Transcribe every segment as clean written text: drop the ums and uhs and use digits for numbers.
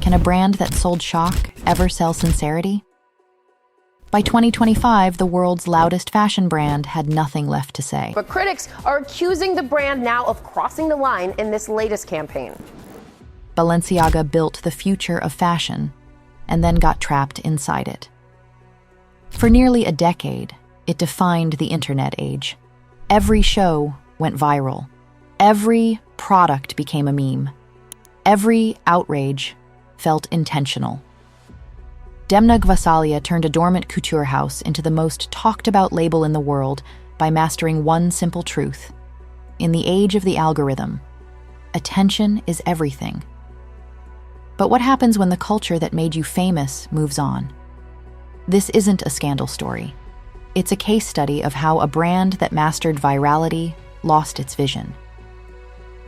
can a brand that sold shock ever sell sincerity? By 2025, the world's loudest fashion brand had nothing left to say. But critics are accusing the brand now of crossing the line in this latest campaign. Balenciaga built the future of fashion and then got trapped inside it. For nearly a decade, it defined the internet age. Every show went viral. Every product became a meme. Every outrage felt intentional. Demna Gvasalia turned a dormant couture house into the most talked-about label in the world by mastering one simple truth. In the age of the algorithm, attention is everything. But what happens when the culture that made you famous moves on? This isn't a scandal story. It's a case study of how a brand that mastered virality lost its vision.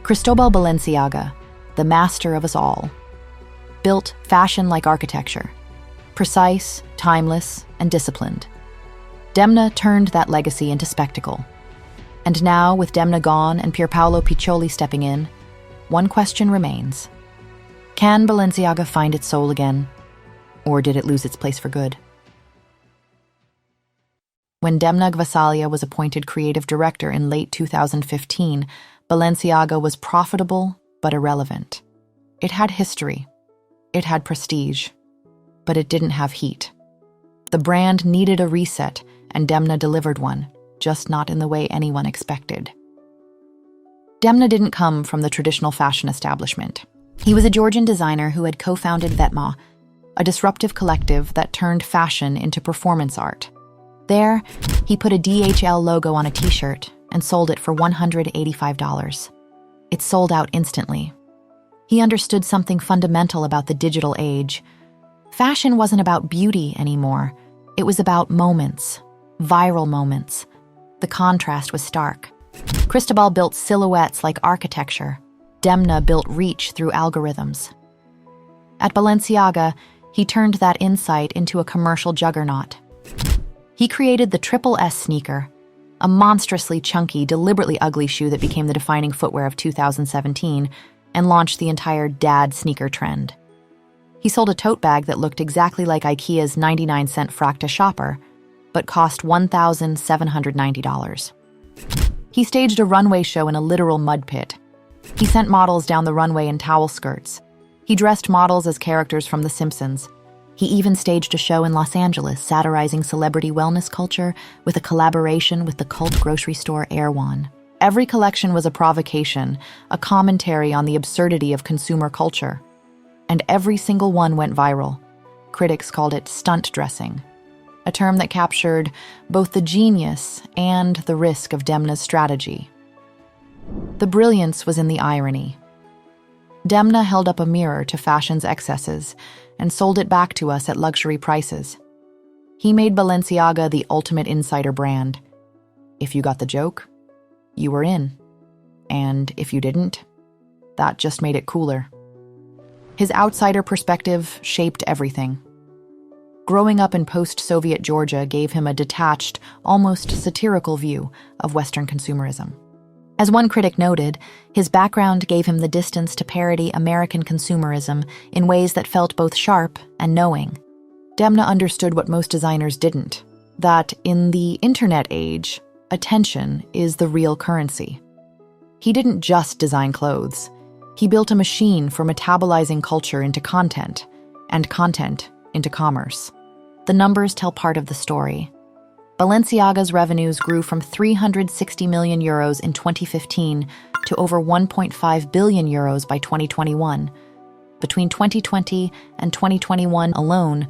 Cristobal Balenciaga, the master of us all, built fashion like architecture, precise, timeless, and disciplined. Demna turned that legacy into spectacle. And now, with Demna gone and Pierpaolo Piccioli stepping in, one question remains. Can Balenciaga find its soul again? Or did it lose its place for good? When Demna Gvasalia was appointed creative director in late 2015, Balenciaga was profitable but irrelevant. It had history. It had prestige. But it didn't have heat. The brand needed a reset, and Demna delivered one, just not in the way anyone expected. Demna didn't come from the traditional fashion establishment. He was a Georgian designer who had co-founded Vetma, a disruptive collective that turned fashion into performance art. There, he put a DHL logo on a t-shirt and sold it for $185. It sold out instantly. He understood something fundamental about the digital age. Fashion wasn't about beauty anymore. It was about moments, viral moments. The contrast was stark. Cristobal built silhouettes like architecture. Demna built reach through algorithms. At Balenciaga, he turned that insight into a commercial juggernaut. He created the Triple S sneaker, a monstrously chunky, deliberately ugly shoe that became the defining footwear of 2017 and launched the entire dad sneaker trend. He sold a tote bag that looked exactly like IKEA's 99-cent Fracta shopper, but cost $1,790. He staged a runway show in a literal mud pit. He sent models down the runway in towel skirts. He dressed models as characters from The Simpsons. He even staged a show in Los Angeles satirizing celebrity wellness culture with a collaboration with the cult grocery store Erewhon. Every collection was a provocation, a commentary on the absurdity of consumer culture. And every single one went viral. Critics called it stunt dressing, a term that captured both the genius and the risk of Demna's strategy. The brilliance was in the irony. Demna held up a mirror to fashion's excesses and sold it back to us at luxury prices. He made Balenciaga the ultimate insider brand. If you got the joke, you were in. And if you didn't, that just made it cooler. His outsider perspective shaped everything. Growing up in post-Soviet Georgia gave him a detached, almost satirical view of Western consumerism. As one critic noted, his background gave him the distance to parody American consumerism in ways that felt both sharp and knowing. Demna understood what most designers didn't, that in the internet age, attention is the real currency. He didn't just design clothes. He built a machine for metabolizing culture into content, and content into commerce. The numbers tell part of the story. Balenciaga's revenues grew from 360 million euros in 2015 to over 1.5 billion euros by 2021. Between 2020 and 2021 alone,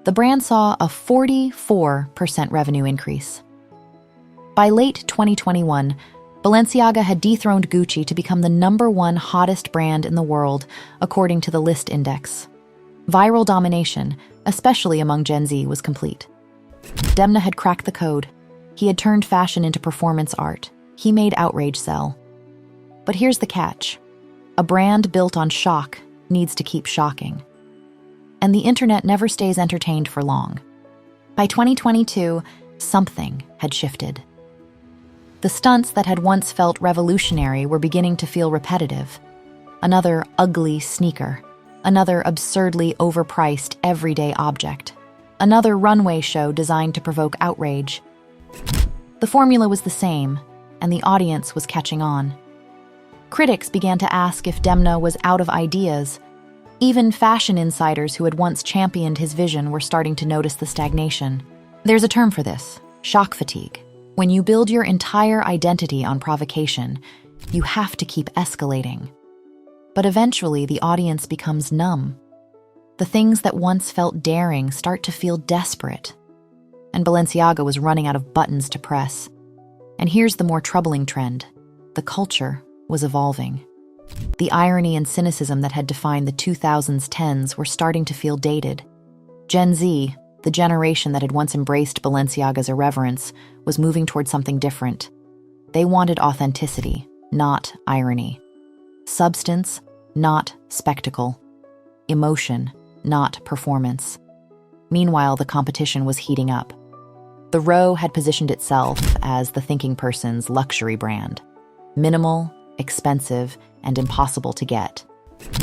the brand saw a 44% revenue increase. By late 2021, Balenciaga had dethroned Gucci to become the #1 hottest brand in the world, according to the List Index. Viral domination, especially among Gen Z, was complete. Demna had cracked the code. He had turned fashion into performance art. He made outrage sell. But here's the catch. A brand built on shock needs to keep shocking. And the internet never stays entertained for long. By 2022, something had shifted. The stunts that had once felt revolutionary were beginning to feel repetitive. Another ugly sneaker, another absurdly overpriced everyday object, another runway show designed to provoke outrage. The formula was the same, and the audience was catching on. Critics began to ask if Demna was out of ideas. Even fashion insiders who had once championed his vision were starting to notice the stagnation. There's a term for this: shock fatigue. When you build your entire identity on provocation, you have to keep escalating. But eventually, the audience becomes numb. The things that once felt daring start to feel desperate. And Balenciaga was running out of buttons to press. And here's the more troubling trend: the culture was evolving. The irony and cynicism that had defined the 2010s were starting to feel dated. Gen Z, the generation that had once embraced Balenciaga's irreverence, was moving toward something different. They wanted authenticity, not irony. Substance, not spectacle. Emotion, not performance. Meanwhile, the competition was heating up. The Row had positioned itself as the thinking person's luxury brand. Minimal, expensive, and impossible to get.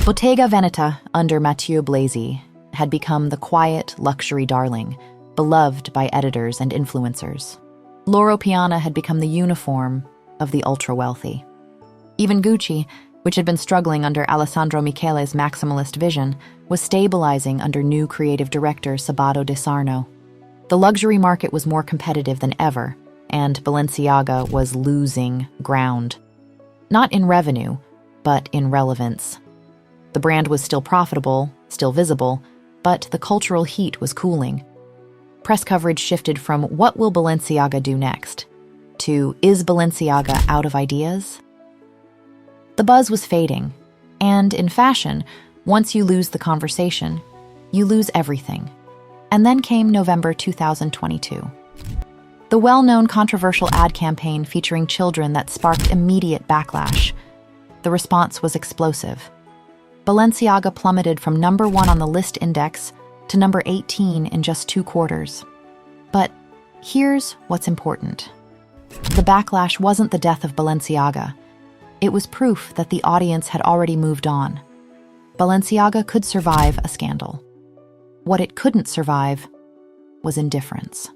Bottega Veneta, under Matteo Blasi, had become the quiet luxury darling, beloved by editors and influencers. Loro Piana had become the uniform of the ultra-wealthy. Even Gucci, which had been struggling under Alessandro Michele's maximalist vision, was stabilizing under new creative director Sabato De Sarno. The luxury market was more competitive than ever, and Balenciaga was losing ground. Not in revenue, but in relevance. The brand was still profitable, still visible, but the cultural heat was cooling. Press coverage shifted from "what will Balenciaga do next?" to "is Balenciaga out of ideas?" The buzz was fading, and in fashion, once you lose the conversation, you lose everything. And then came November 2022. The well-known controversial ad campaign featuring children that sparked immediate backlash. The response was explosive. Balenciaga plummeted from number 1 on the list index to number 18 in just 2 quarters. But here's what's important. The backlash wasn't the death of Balenciaga. It was proof that the audience had already moved on. Balenciaga could survive a scandal. What it couldn't survive was indifference.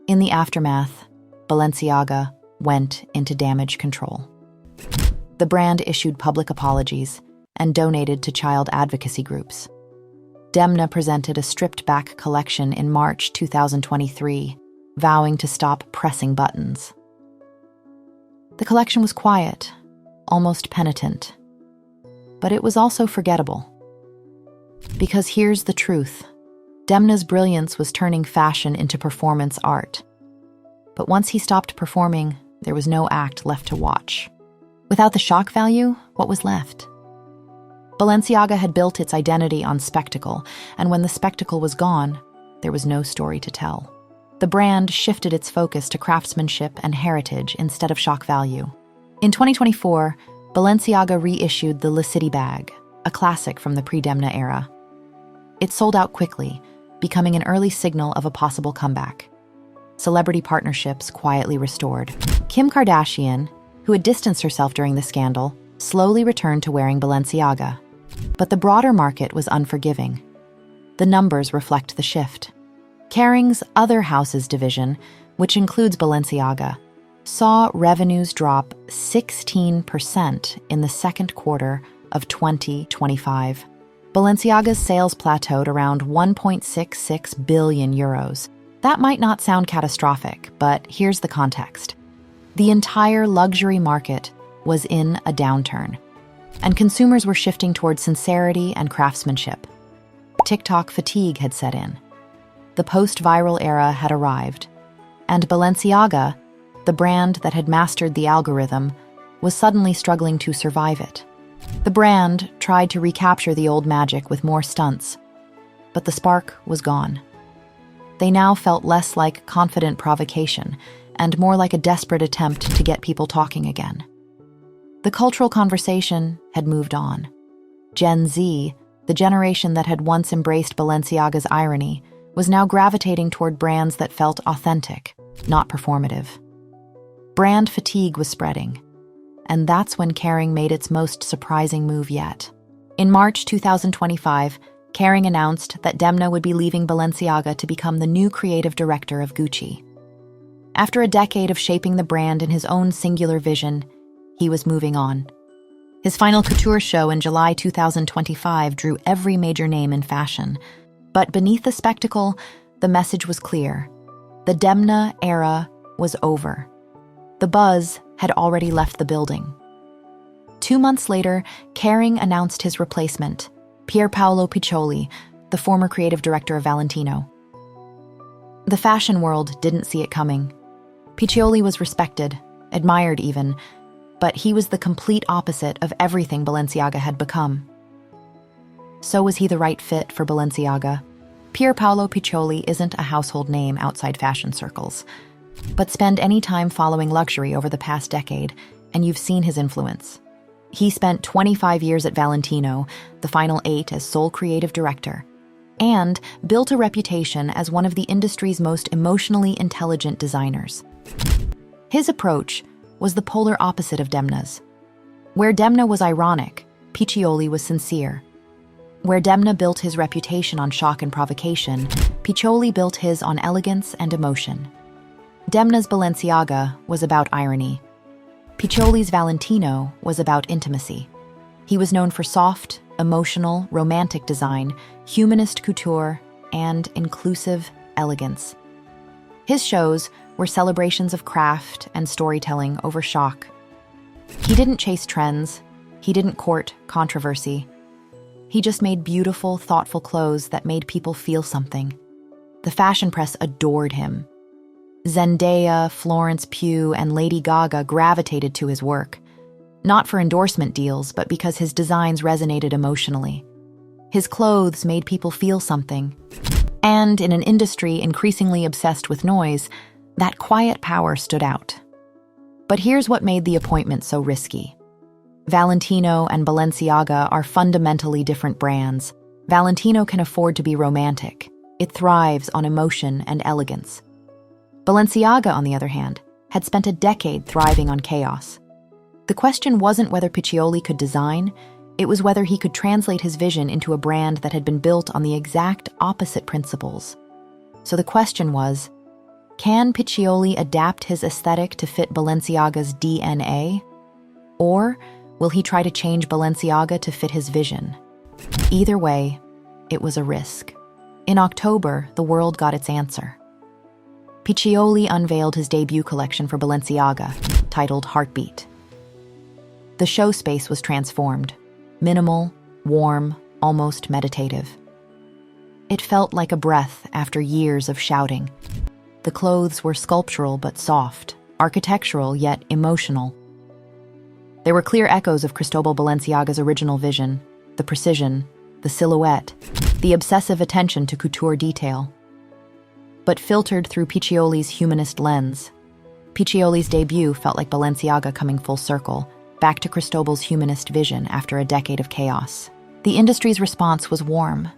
In the aftermath, Balenciaga went into damage control. The brand issued public apologies and donated to child advocacy groups. Demna presented a stripped-back collection in March 2023, vowing to stop pressing buttons. The collection was quiet, almost penitent, but it was also forgettable. Because here's the truth. Demna's brilliance was turning fashion into performance art. But once he stopped performing, there was no act left to watch. Without the shock value, what was left? Balenciaga had built its identity on spectacle, and when the spectacle was gone, there was no story to tell. The brand shifted its focus to craftsmanship and heritage instead of shock value. In 2024, Balenciaga reissued the Le City bag, a classic from the pre-Demna era. It sold out quickly, becoming an early signal of a possible comeback. Celebrity partnerships quietly restored. Kim Kardashian, who had distanced herself during the scandal, slowly returned to wearing Balenciaga. But the broader market was unforgiving. The numbers reflect the shift. Kering's Other Houses division, which includes Balenciaga, saw revenues drop 16% in the second quarter of 2025. Balenciaga's sales plateaued around 1.66 billion euros. That might not sound catastrophic, but here's the context. The entire luxury market was in a downturn, and consumers were shifting towards sincerity and craftsmanship. TikTok fatigue had set in. The post-viral era had arrived, and Balenciaga, the brand that had mastered the algorithm, was suddenly struggling to survive it. The brand tried to recapture the old magic with more stunts, but the spark was gone. They now felt less like confident provocation and more like a desperate attempt to get people talking again. The cultural conversation had moved on. Gen Z, the generation that had once embraced Balenciaga's irony, was now gravitating toward brands that felt authentic, not performative. Brand fatigue was spreading, and that's when Kering made its most surprising move yet. In March 2025, Kering announced that Demna would be leaving Balenciaga to become the new creative director of Gucci. After a decade of shaping the brand in his own singular vision, he was moving on. His final couture show in July 2025 drew every major name in fashion. But beneath the spectacle, the message was clear. The Demna era was over. The buzz had already left the building. 2 months later, Kering announced his replacement, Pierpaolo Piccioli, the former creative director of Valentino. The fashion world didn't see it coming. Picioli was respected, admired even, but he was the complete opposite of everything Balenciaga had become. So was he the right fit for Balenciaga? Pierpaolo Piccioli isn't a household name outside fashion circles, but spend any time following luxury over the past decade, and you've seen his influence. He spent 25 years at Valentino, the final 8 as sole creative director, and built a reputation as one of the industry's most emotionally intelligent designers. His approach was the polar opposite of Demna's. Where Demna was ironic, Piccioli was sincere. Where Demna built his reputation on shock and provocation, Piccioli built his on elegance and emotion. Demna's Balenciaga was about irony. Piccioli's Valentino was about intimacy. He was known for soft, emotional, romantic design, humanist couture, and inclusive elegance. His shows were celebrations of craft and storytelling over shock. He didn't chase trends. He didn't court controversy. He just made beautiful, thoughtful clothes that made people feel something. The fashion press adored him. Zendaya, Florence Pugh, and Lady Gaga gravitated to his work, not for endorsement deals, but because his designs resonated emotionally. His clothes made people feel something. And in an industry increasingly obsessed with noise, that quiet power stood out. But here's what made the appointment so risky. Valentino and Balenciaga are fundamentally different brands. Valentino can afford to be romantic. It thrives on emotion and elegance. Balenciaga, on the other hand, had spent a decade thriving on chaos. The question wasn't whether Piccioli could design, it was whether he could translate his vision into a brand that had been built on the exact opposite principles. So the question was, can Piccioli adapt his aesthetic to fit Balenciaga's DNA? Or will he try to change Balenciaga to fit his vision? Either way, it was a risk. In October, the world got its answer. Piccioli unveiled his debut collection for Balenciaga, titled Heartbeat. The show space was transformed. Minimal, warm, almost meditative. It felt like a breath after years of shouting. The clothes were sculptural but soft, architectural yet emotional. There were clear echoes of Cristobal Balenciaga's original vision, the precision, the silhouette, the obsessive attention to couture detail. But filtered through Piccioli's humanist lens. Piccioli's debut felt like Balenciaga coming full circle, back to Cristobal's humanist vision after a decade of chaos. The industry's response was warm.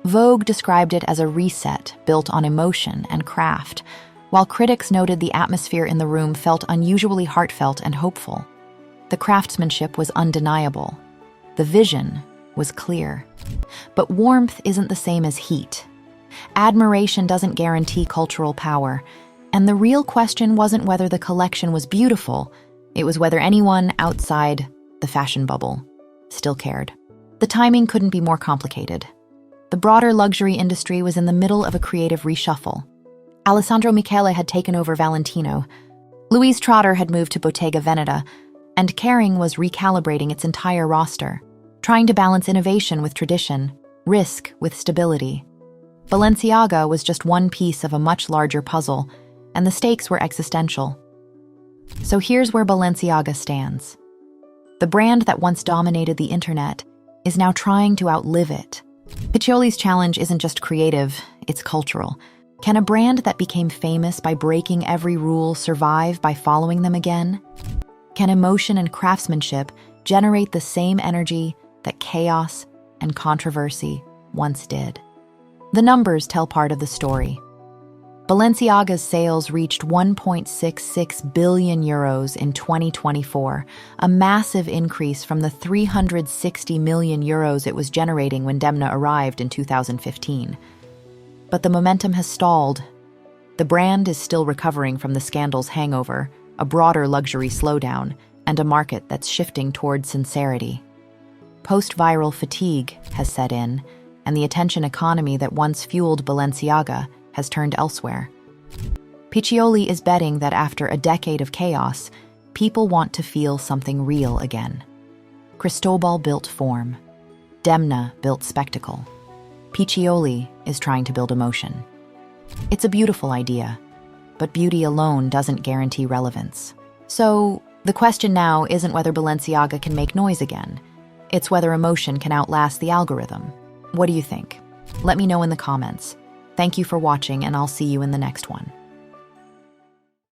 Vogue described it as a reset built on emotion and craft, while critics noted the atmosphere in the room felt unusually heartfelt and hopeful. The craftsmanship was undeniable. The vision was clear. But warmth isn't the same as heat. Admiration doesn't guarantee cultural power, and the real question wasn't whether the collection was beautiful, it was whether anyone outside the fashion bubble still cared. The timing couldn't be more complicated. The broader luxury industry was in the middle of a creative reshuffle. Alessandro Michele had taken over Valentino, Louise Trotter had moved to Bottega Veneta, and Kering was recalibrating its entire roster, trying to balance innovation with tradition, risk with stability. Balenciaga was just one piece of a much larger puzzle, and the stakes were existential. So here's where Balenciaga stands. The brand that once dominated the internet is now trying to outlive it. Piccioli's challenge isn't just creative, it's cultural. Can a brand that became famous by breaking every rule survive by following them again? Can emotion and craftsmanship generate the same energy that chaos and controversy once did? The numbers tell part of the story. Balenciaga's sales reached 1.66 billion euros in 2024, a massive increase from the 360 million euros it was generating when Demna arrived in 2015. But the momentum has stalled. The brand is still recovering from the scandal's hangover, a broader luxury slowdown, and a market that's shifting toward sincerity. Post-viral fatigue has set in, and the attention economy that once fueled Balenciaga has turned elsewhere. Picioli is betting that after a decade of chaos, people want to feel something real again. Cristobal built form. Demna built spectacle. Piccioli is trying to build emotion. It's a beautiful idea, but beauty alone doesn't guarantee relevance. So, the question now isn't whether Balenciaga can make noise again. It's whether emotion can outlast the algorithm. What do you think? Let me know in the comments. Thank you for watching, and I'll see you in the next one.